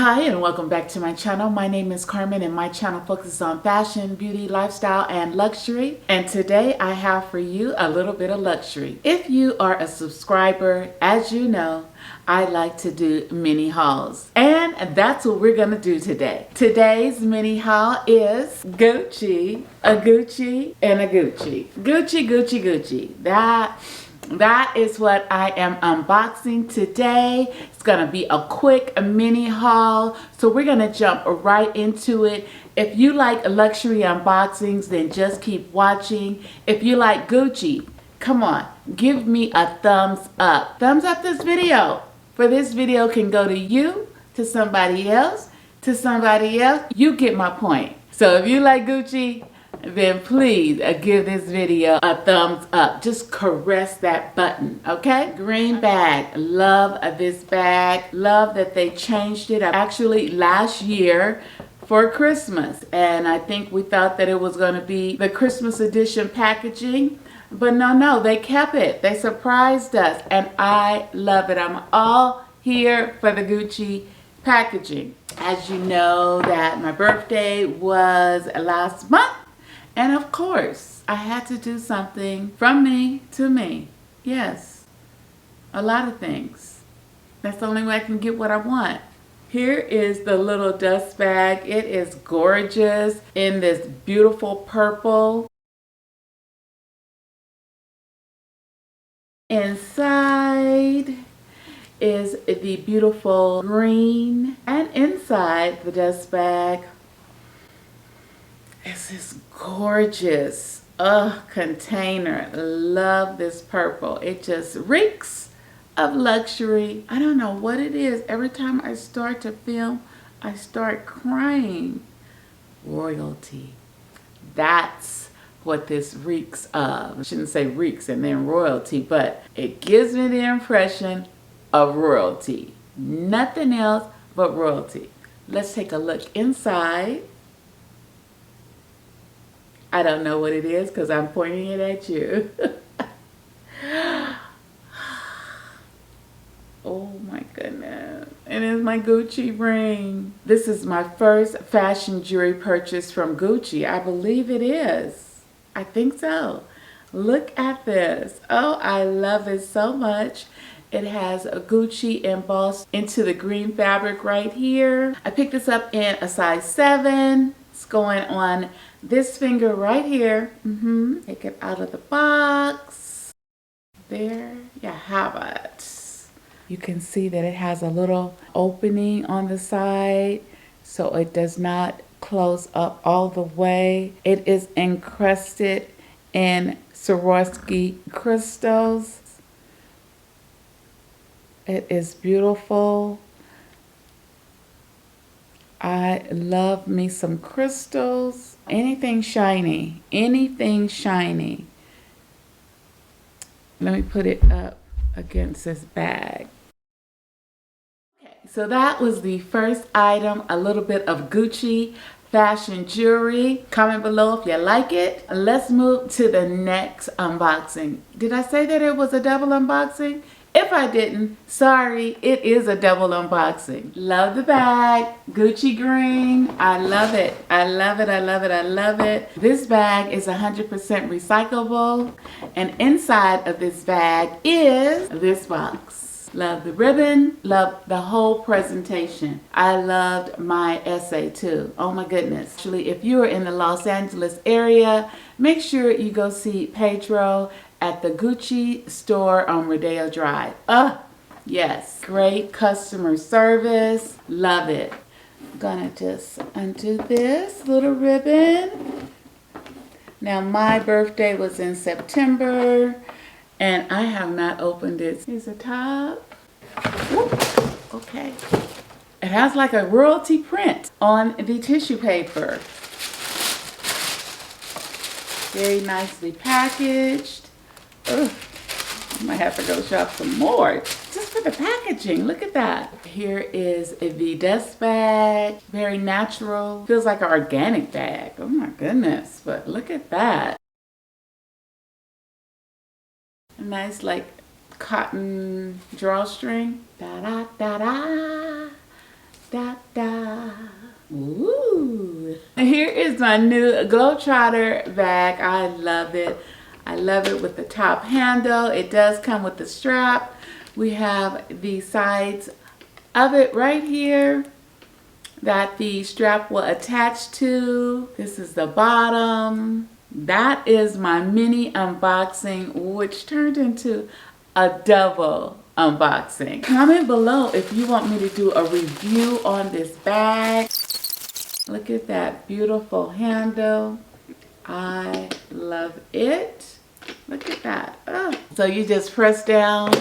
Hi and welcome back to my channel. My name is Carmen and my channel focuses on fashion, beauty, lifestyle, and luxury. And today I have for you a little bit of luxury. If you are a subscriber, as you know, I like to do mini hauls. And that's what we're gonna do today. Today's mini haul is Gucci, a Gucci, and a Gucci. Gucci, Gucci, Gucci. That is what I am unboxing today. It's gonna be a quick mini haul, so we're gonna jump right into it. If you like luxury unboxings, then just keep watching. If you like Gucci, come on, give me a thumbs up. Thumbs up this video. For this video can go to you, to somebody else, to somebody else. You get my point. So if you like Gucci, then please give this video a thumbs up. Just caress that button, okay? Green bag. Love this bag. Love that they changed it actually last year for Christmas. And I think we thought that it was going to be the Christmas edition packaging. But no, they kept it. They surprised us. And I love it. I'm all here for the Gucci packaging. As you know, that my birthday was last month. And of course, I had to do something from me to me. Yes, a lot of things. That's the only way I can get what I want. Here is the little dust bag. It is gorgeous in this beautiful purple. Inside is the beautiful green. And inside the dust bag, it's this gorgeous container. Love this purple. It just reeks of luxury. I don't know what it is. Every time I start to film, I start crying. Royalty. That's what this reeks of. I shouldn't say reeks and then royalty, but it gives me the impression of royalty. Nothing else but royalty. Let's take a look inside. I don't know what it is because I'm pointing it at you. Oh my goodness. It is my Gucci ring. This is my first fashion jewelry purchase from Gucci. I believe it is. I think so. Look at this. Oh, I love it so much. It has a Gucci embossed into the green fabric right here. I picked this up in a size 7. It's going on this finger right here. Take it out of the box. There you have it. You can see that it has a little opening on the side so it does not close up all the way. It is encrusted in Swarovski crystals. It is beautiful. I love me some crystals. Anything shiny. Anything shiny. Let me put it up against this bag. Okay, so that was the first item, a little bit of Gucci fashion jewelry. Comment below if you like it. Let's move to the next unboxing. Did I say that it was a double unboxing? If I didn't, sorry, it is a double unboxing. Love the bag, Gucci green. I love it. I love it, I love it, I love it. This bag is 100% recyclable. And inside of this bag is this box. Love the ribbon, love the whole presentation. I loved my essay too. Oh my goodness. Actually, if you are in the Los Angeles area, make sure you go see Pedro at the Gucci store on Rodeo Drive. Yes, great customer service. Love it. I'm gonna just undo this little ribbon. Now my birthday was in September and I have not opened it. Here's the top. Whoop. Okay. It has like a royalty print on the tissue paper. Very nicely packaged. Ugh, I might have to go shop some more just for the packaging. Look at that. Here is the dust bag. Very natural. Feels like an organic bag. Oh my goodness. But look at that. A nice like cotton drawstring. Da da da da. da da. Ooh. Here is my new Globetrotter bag. I love it. I love it with the top handle. It does come with the strap. We have the sides of it right here that the strap will attach to. This is the bottom. That is my mini unboxing, which turned into a double unboxing. Comment below if you want me to do a review on this bag. Look at that beautiful handle. I love it. Look at that. Oh. So you just press down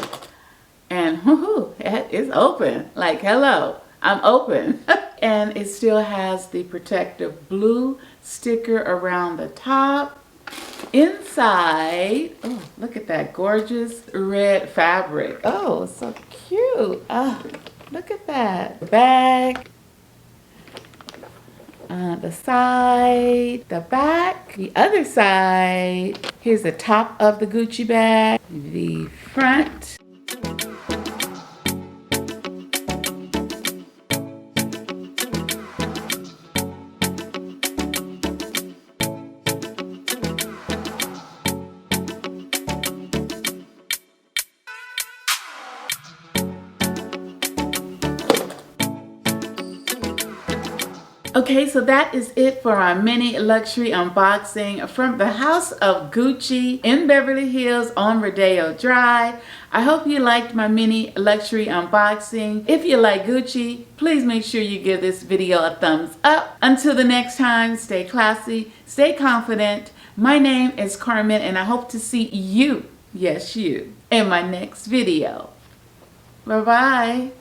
and whoo, it's open. Like, hello, I'm open. And it still has the protective blue sticker around the top. Inside, oh, look at that gorgeous red fabric. Oh, so cute. Oh, look at that. The bag, the side, the back, the other side. Here's the top of the Gucci bag, the front. Okay, so that is it for our mini luxury unboxing from the House of Gucci in Beverly Hills on Rodeo Drive. I hope you liked my mini luxury unboxing. If you like Gucci, please make sure you give this video a thumbs up. Until the next time, stay classy, stay confident. My name is Carmen and I hope to see you, yes you, in my next video. Bye-bye.